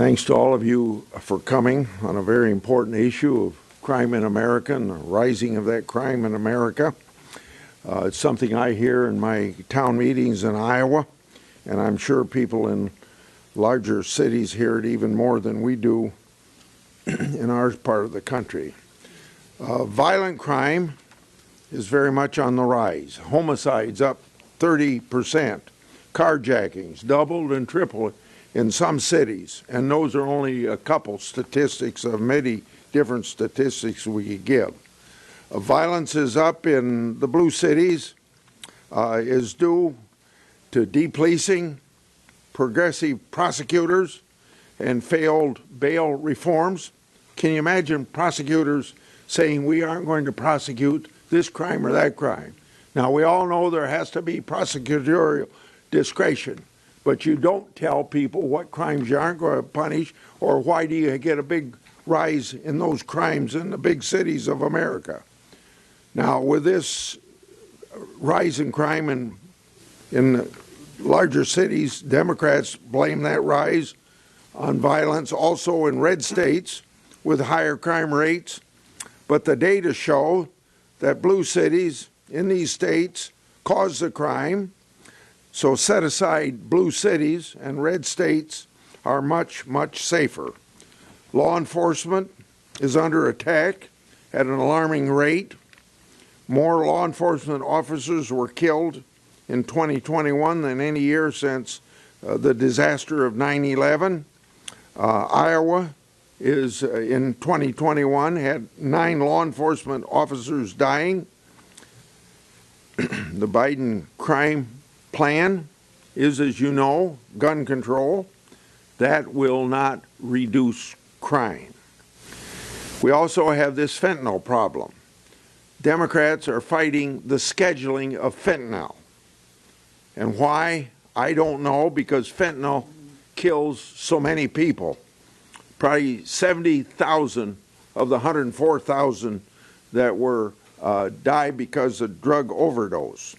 Thanks to all of you for coming on a very important issue of crime in America and the rising of that crime in America. It's something I hear in my town meetings in Iowa, and I'm sure people in larger cities hear it even more than we do in our part of the country. Violent crime is very much on the rise. Homicides up 30%. Carjackings doubled and tripled in some cities, and those are only a couple statistics of many different statistics we could give. Violence is up in the blue cities, is due to depolicing, progressive prosecutors, and failed bail reforms. Can you imagine prosecutors saying we aren't going to prosecute this crime or that crime? Now, we all know there has to be prosecutorial discretion, but you don't tell people what crimes you aren't going to punish, or why do you get a big rise in those crimes in the big cities of America. Now, with this rise in crime in the larger cities, Democrats blame that rise on violence also in red states with higher crime rates, but the data show that blue cities in these states cause the crime. So set aside blue cities, and red states are much, much safer. Law enforcement is under attack at an alarming rate. More law enforcement officers were killed in 2021 than any year since the disaster of 9/11. Iowa is in 2021 had 9 law enforcement officers dying. The Biden crime plan is, as you know, gun control. That will not reduce crime. We also have this fentanyl problem. Democrats are fighting the scheduling of fentanyl. And why? I don't know, because fentanyl kills so many people. Probably 70,000 of the 104,000 that were died because of drug overdose.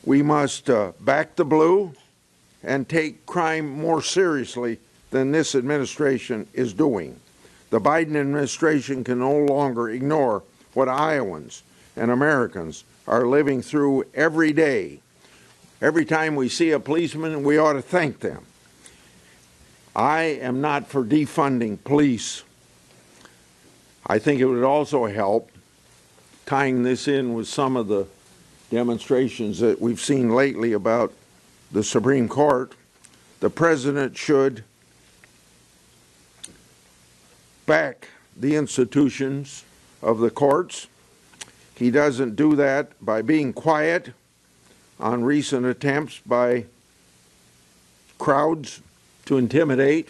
We must back the blue and take crime more seriously than this administration is doing. The Biden administration can no longer ignore what Iowans and Americans are living through every day. Every time we see a policeman, we ought to thank them. I am not for defunding police. I think it would also help, tying this in with some of the demonstrations that we've seen lately about the Supreme Court. The president should back the institutions of the courts. He doesn't do that by being quiet on recent attempts by crowds to intimidate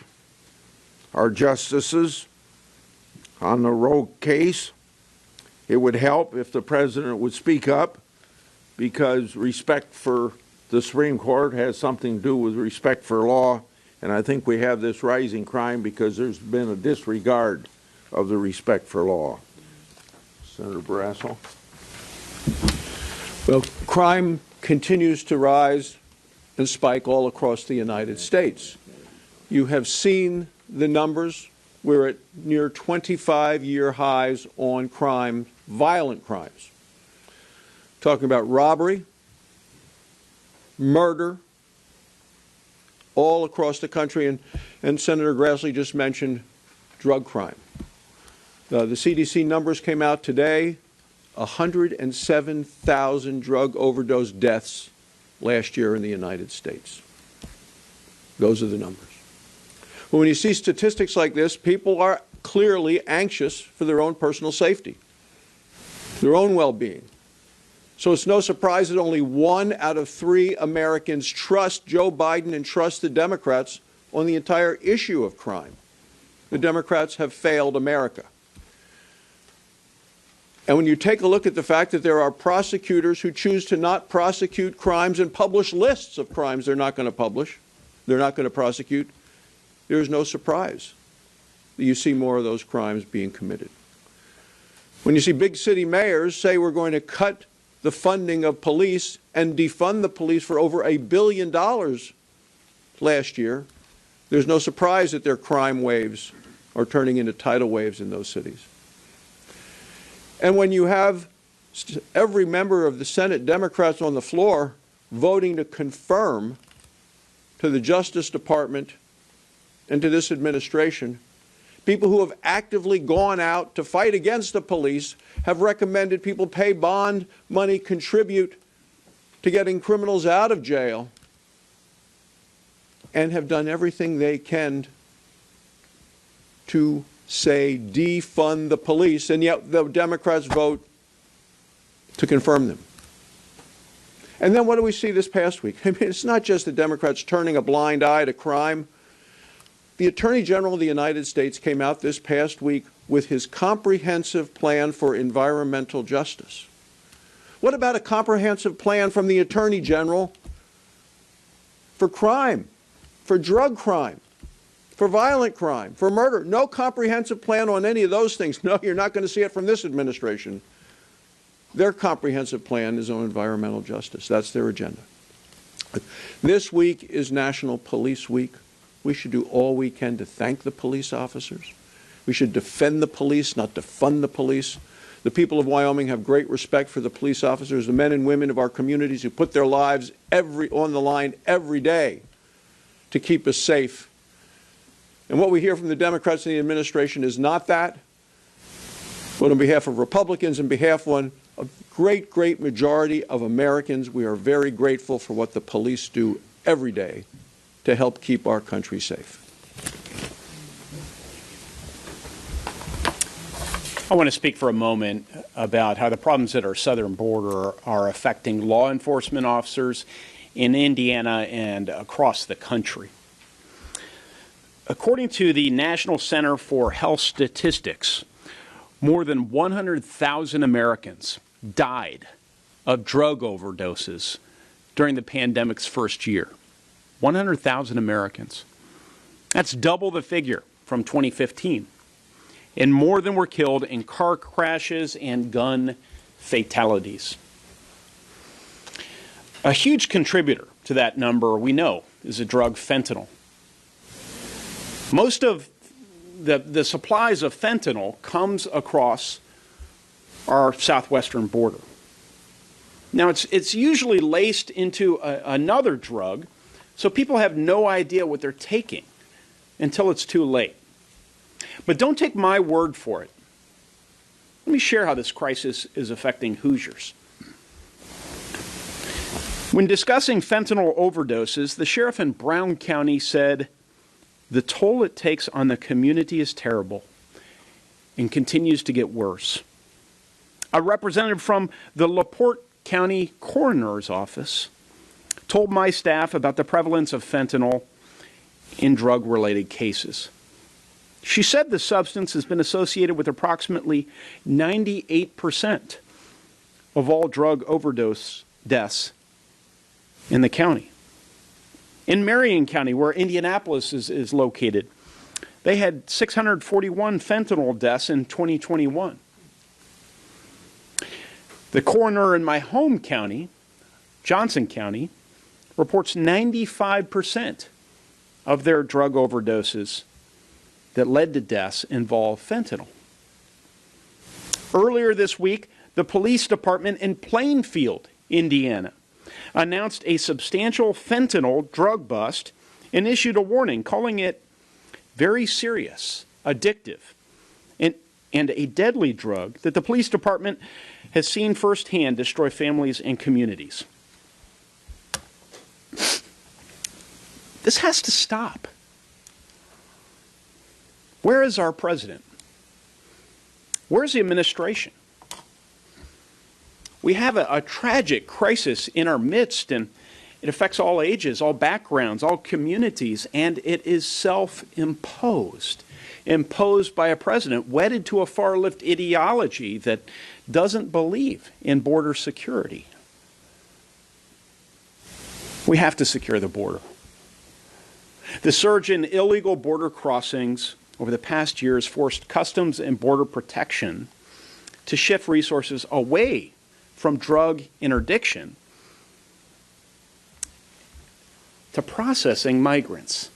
our justices on the Roe case. It would help if the president would speak up, because respect for the Supreme Court has something to do with respect for law, and I think we have this rising crime because there's been a disregard of the respect for law. Senator Barrasso. Well, crime continues to rise and spike all across the United States. You have seen the numbers. We're at near 25-year highs on crime, violent crimes. Talking about robbery, murder, all across the country, and Senator Grassley just mentioned drug crime. The CDC numbers came out today, 107,000 drug overdose deaths last year in the United States. Those are the numbers. But when you see statistics like this, people are clearly anxious for their own personal safety, their own well-being. So it's no surprise that only 1 out of 3 Americans trust Joe Biden and trust the Democrats on the entire issue of crime. The Democrats have failed America. And when you take a look at the fact that there are prosecutors who choose to not prosecute crimes and publish lists of crimes they're not going to prosecute, there's no surprise that you see more of those crimes being committed. When you see big city mayors say we're going to cut the funding of police and defund the police for over $1 billion last year, There's no surprise that their crime waves are turning into tidal waves in those cities. And when you have every member of the Senate Democrats on the floor voting to confirm to the Justice Department and to this administration, people who have actively gone out to fight against the police have recommended people pay bond money, contribute to getting criminals out of jail, and have done everything they can to say defund the police, and yet the Democrats vote to confirm them. And then what do we see this past week? I mean, it's not just the Democrats turning a blind eye to crime. The Attorney General of the United States came out this past week with his comprehensive plan for environmental justice. What about a comprehensive plan from the Attorney General for crime, for drug crime, for violent crime, for murder? No comprehensive plan on any of those things. No, you're not going to see it from this administration. Their comprehensive plan is on environmental justice. That's their agenda. This week is National Police Week. We should do all we can to thank the police officers. We should defend the police, not defund the police. The people of Wyoming have great respect for the police officers, the men and women of our communities who put their lives on the line every day to keep us safe. And what we hear from the Democrats in the administration is not that, but on behalf of Republicans, on behalf of a great, great majority of Americans, we are very grateful for what the police do every day to help keep our country safe. I want to speak for a moment about how the problems at our southern border are affecting law enforcement officers in Indiana and across the country. According to the National Center for Health Statistics, more than 100,000 Americans died of drug overdoses during the pandemic's first year. 100,000 Americans. That's double the figure from 2015. And more than were killed in car crashes and gun fatalities. A huge contributor to that number, we know, is the drug fentanyl. Most of the supplies of fentanyl comes across our southwestern border. Now, it's usually laced into another drug, so people have no idea what they're taking until it's too late. But don't take my word for it. Let me share how this crisis is affecting Hoosiers. When discussing fentanyl overdoses, the sheriff in Brown County said, "The toll it takes on the community is terrible and continues to get worse." A representative from the LaPorte County Coroner's Office told my staff about the prevalence of fentanyl in drug-related cases. She said the substance has been associated with approximately 98% of all drug overdose deaths in the county. In Marion County, where Indianapolis is located, they had 641 fentanyl deaths in 2021. The coroner in my home county, Johnson County, reports 95% of their drug overdoses that led to deaths involve fentanyl. Earlier this week, the police department in Plainfield, Indiana, announced a substantial fentanyl drug bust and issued a warning, calling it very serious, addictive, and a deadly drug that the police department has seen firsthand destroy families and communities. This has to stop. Where is our president? Where's the administration? We have a tragic crisis in our midst, and it affects all ages, all backgrounds, all communities, and it is self-imposed, imposed by a president wedded to a far-left ideology that doesn't believe in border security. We have to secure the border. The surge in illegal border crossings over the past years forced Customs and Border Protection to shift resources away from drug interdiction to processing migrants.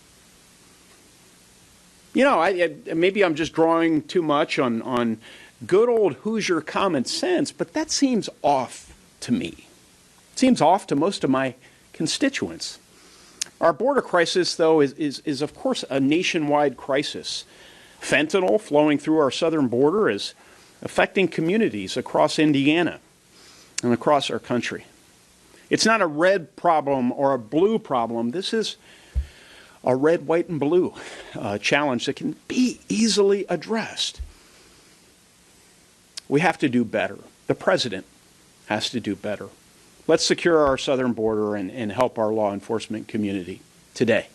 You know, maybe I'm just drawing too much on good old Hoosier common sense, but that seems off to me. It seems off to most of my constituents. Our border crisis, though, is of course a nationwide crisis. Fentanyl flowing through our southern border is affecting communities across Indiana and across our country. It's not a red problem or a blue problem. This is a red, white, and blue challenge that can be easily addressed. We have to do better. The president has to do better. Let's secure our southern border and help our law enforcement community today.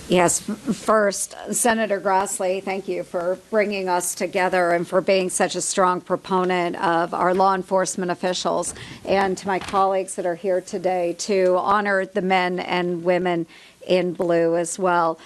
Yes, first, Senator Grassley, thank you for bringing us together and for being such a strong proponent of our law enforcement officials, and to my colleagues that are here today to honor the men and women in blue as well.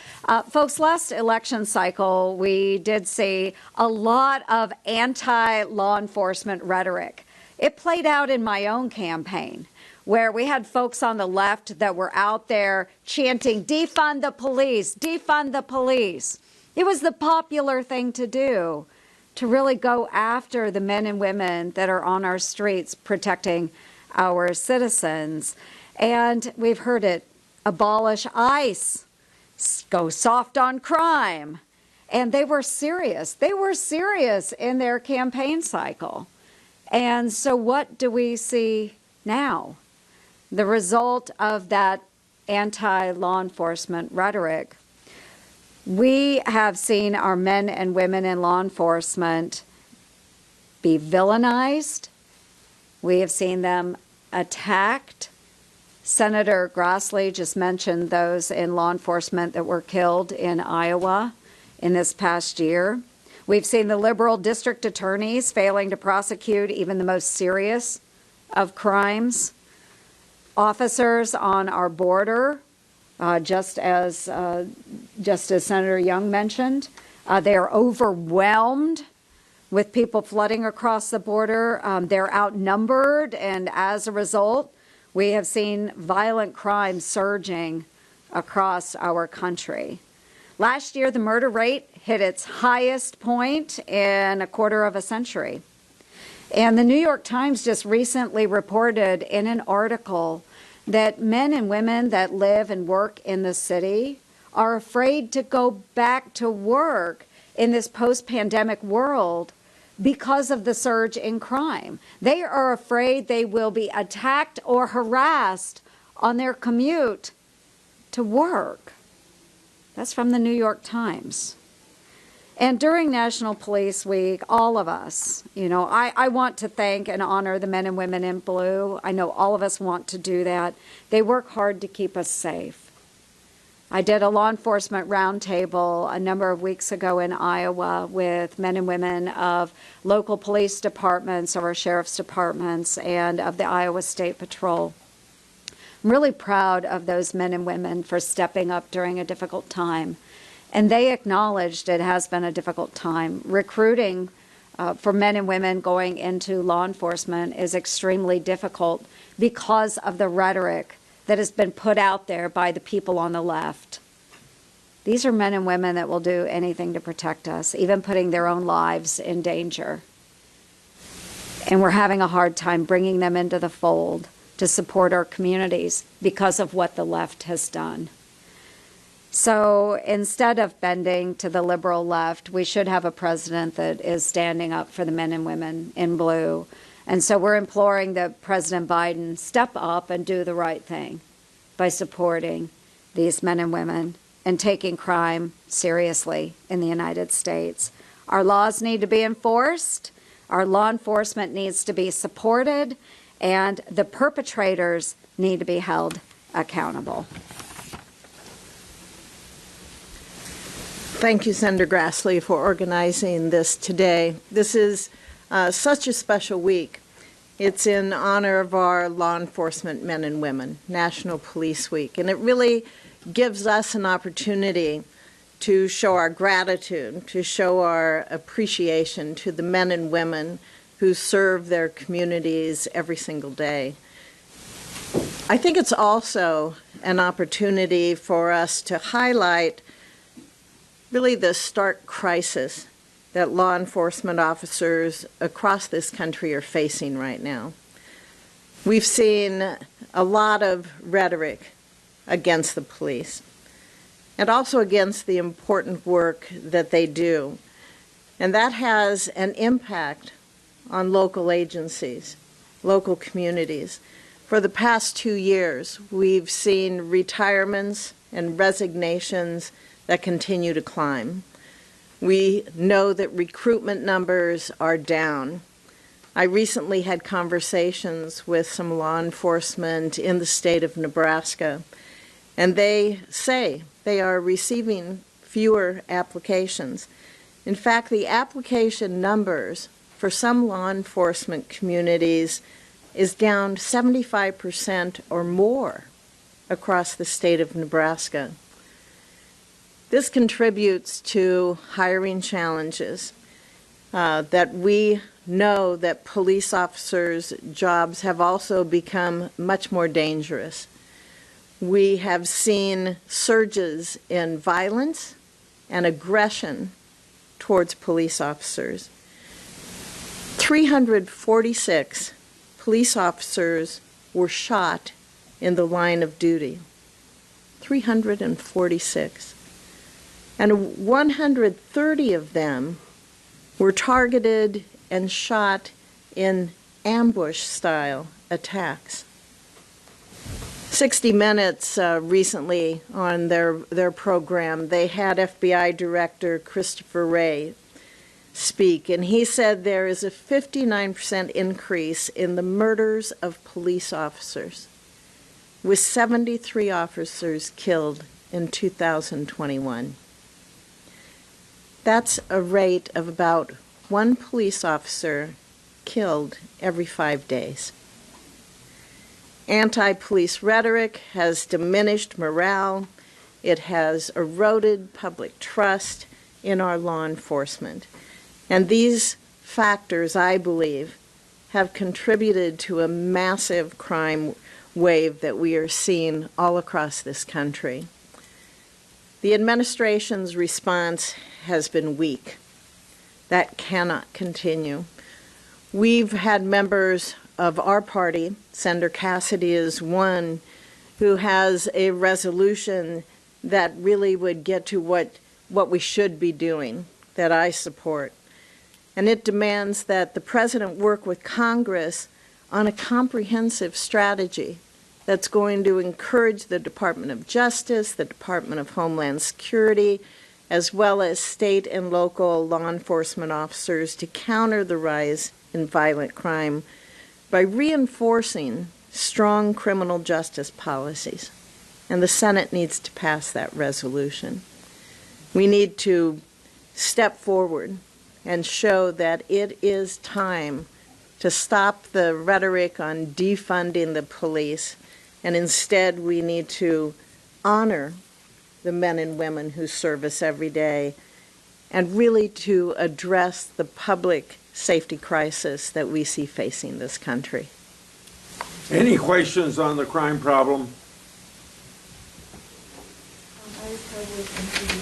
Folks, last election cycle, we did see a lot of anti-law enforcement rhetoric. It played out in my own campaign, where we had folks on the left that were out there chanting, defund the police, defund the police. It was the popular thing to do, to really go after the men and women that are on our streets protecting our citizens. And we've heard it, abolish ICE, go soft on crime. And they were serious. They were serious in their campaign cycle. And so what do we see now? The result of that anti-law enforcement rhetoric, we have seen our men and women in law enforcement be villainized. We have seen them attacked. Senator Grassley just mentioned those in law enforcement that were killed in Iowa in this past year. We've seen the liberal district attorneys failing to prosecute even the most serious of crimes. Officers on our border, just as Senator Young mentioned, they are overwhelmed with people flooding across the border. They're outnumbered, and as a result, we have seen violent crime surging across our country. Last year, the murder rate hit its highest point in a quarter of a century. And the New York Times just recently reported in an article that men and women that live and work in the city are afraid to go back to work in this post-pandemic world because of the surge in crime. They are afraid they will be attacked or harassed on their commute to work. That's from the New York Times. And during National Police Week, all of us, I want to thank and honor the men and women in blue. I know all of us want to do that. They work hard to keep us safe. I did a law enforcement roundtable a number of weeks ago in Iowa with men and women of local police departments, of our sheriff's departments, and of the Iowa State Patrol. I'm really proud of those men and women for stepping up during a difficult time. And they acknowledged it has been a difficult time. Recruiting for men and women going into law enforcement is extremely difficult because of the rhetoric that has been put out there by the people on the left. These are men and women that will do anything to protect us, even putting their own lives in danger. And we're having a hard time bringing them into the fold to support our communities because of what the left has done. So instead of bending to the liberal left, we should have a president that is standing up for the men and women in blue. And so we're imploring that President Biden step up and do the right thing by supporting these men and women and taking crime seriously in the United States. Our laws need to be enforced, our law enforcement needs to be supported, and the perpetrators need to be held accountable. Thank you, Senator Grassley, for organizing this today. This is such a special week. It's in honor of our law enforcement men and women, National Police Week, and it really gives us an opportunity to show our gratitude, to show our appreciation to the men and women who serve their communities every single day. I think it's also an opportunity for us to highlight really the stark crisis that law enforcement officers across this country are facing right now. We've seen a lot of rhetoric against the police and also against the important work that they do. And that has an impact on local agencies, local communities. For the past 2 years, we've seen retirements and resignations that continue to climb. We know that recruitment numbers are down. I recently had conversations with some law enforcement in the state of Nebraska, and they say they are receiving fewer applications. In fact, the application numbers for some law enforcement communities is down 75% or more across the state of Nebraska. This contributes to hiring challenges that we know that police officers' jobs have also become much more dangerous. We have seen surges in violence and aggression towards police officers. 346 police officers were shot in the line of duty. 346. And 130 of them were targeted and shot in ambush-style attacks. 60 Minutes recently on their program, they had FBI Director Christopher Wray speak, and he said there is a 59% increase in the murders of police officers, with 73 officers killed in 2021. That's a rate of about one police officer killed every 5 days. Anti-police rhetoric has diminished morale. It has eroded public trust in our law enforcement. And these factors, I believe, have contributed to a massive crime wave that we are seeing all across this country. The administration's response has been weak. That cannot continue. We've had members of our party, Senator Cassidy is one, who has a resolution that really would get to what we should be doing, that I support. And it demands that the President work with Congress on a comprehensive strategy that's going to encourage the Department of Justice, the Department of Homeland Security, as well as state and local law enforcement officers to counter the rise in violent crime by reinforcing strong criminal justice policies. And the Senate needs to pass that resolution. We need to step forward and show that it is time to stop the rhetoric on defunding the police, and instead we need to honor the men and women who serve us every day, and really to address the public safety crisis that we see facing this country. Any questions on the crime problem? I was with MTV.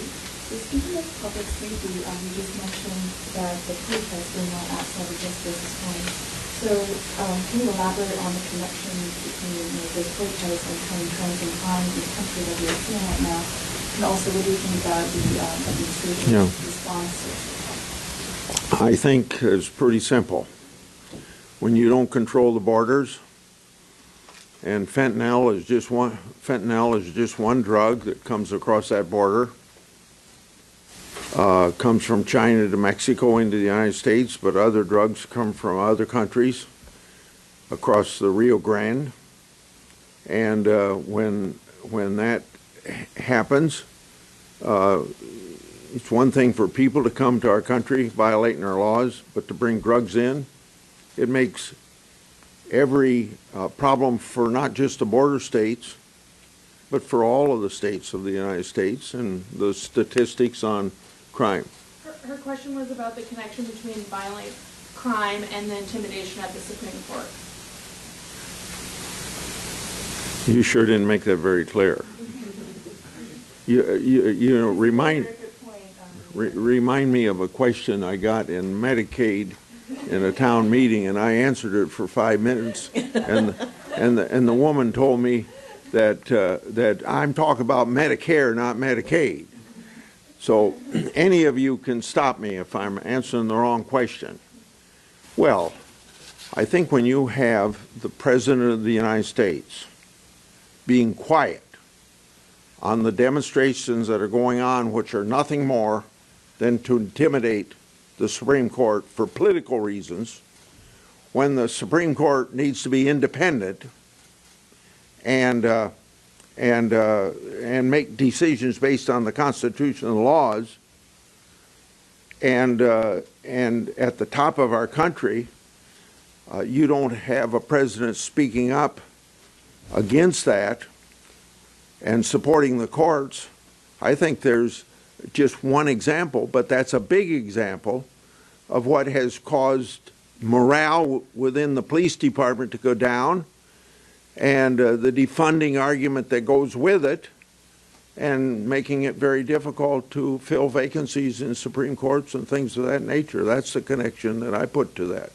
So speaking of public safety, you just mentioned that the protests going on outside of Justice this morning. So can you elaborate on the connection between those protests and current trends in crime in the country that we are seeing right now? And also, what do you think about the administration's response? I think it's pretty simple. When you don't control the borders, and fentanyl is just one drug that comes across that border. Comes from China to Mexico into the United States, but other drugs come from other countries across the Rio Grande. And when that happens, it's one thing for people to come to our country violating our laws, but to bring drugs in, it makes every problem for not just the border states, but for all of the states of the United States and the statistics on crime. Her question was about the connection between violent crime and the intimidation at the Supreme Court. You sure didn't make that very clear. You know, remind me of a question I got in Medicaid in a town meeting, and I answered it for 5 minutes, and the woman told me that I'm talking about Medicare, not Medicaid. So any of you can stop me if I'm answering the wrong question. Well, I think when you have the President of the United States being quiet on the demonstrations that are going on, which are nothing more than to intimidate the Supreme Court for political reasons, when the Supreme Court needs to be independent and make decisions based on the Constitution and the laws, and at the top of our country, you don't have a president speaking up against that and supporting the courts. I think there's just one example, but that's a big example of what has caused morale within the police department to go down, and the defunding argument that goes with it, and making it very difficult to fill vacancies in Supreme Courts and things of that nature. That's the connection that I put to that.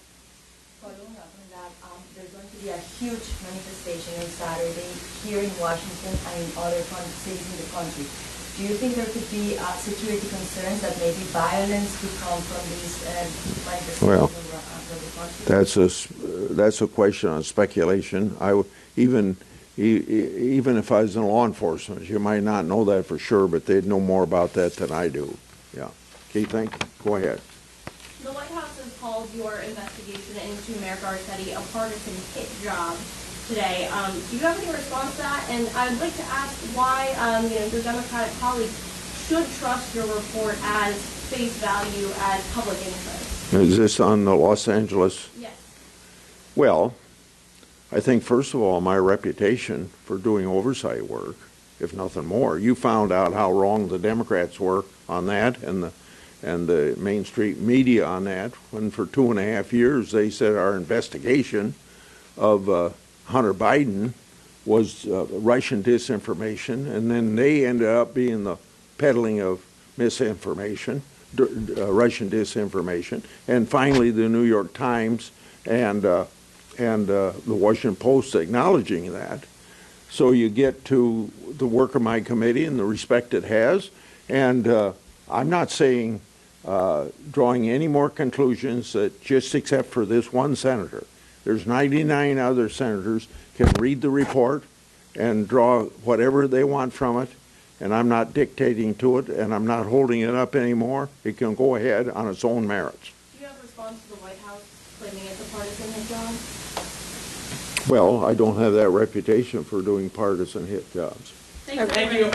Following up on that, there's going to be a huge manifestation on Saturday here in Washington and in other cities in the country. Do you think there could be security concerns that maybe violence could come from these manifestations Well, from the country? that's a question on speculation. Even if I was in law enforcement, you might not know that for sure, but they'd know more about that than I do. Yeah. Okay, thank you. Go ahead. The White House has called your investigation into Mayor Garcetti a partisan hit job today. Do you have any response to that? And I'd like to ask why your Democratic colleagues should trust your report as face value as public interest. Is this on the Los Angeles? Yes. Well, I think, first of all, my reputation for doing oversight work, if nothing more. You found out how wrong the Democrats were on that, and the Main Street media on that, when for 2.5 years they said our investigation of Hunter Biden was Russian disinformation, and then they ended up being the peddling of misinformation, Russian disinformation, and finally the New York Times and the Washington Post acknowledging that. So you get to the work of my committee and the respect it has, and I'm not saying drawing any more conclusions that just except for this one senator. There's 99 other senators can read the report and draw whatever they want from it, and I'm not dictating to it, and I'm not holding it up anymore. It can go ahead on its own merits. Do you have a response to the White House claiming it's a partisan hit job? Well, I don't have that reputation for doing partisan hit jobs. Thank you.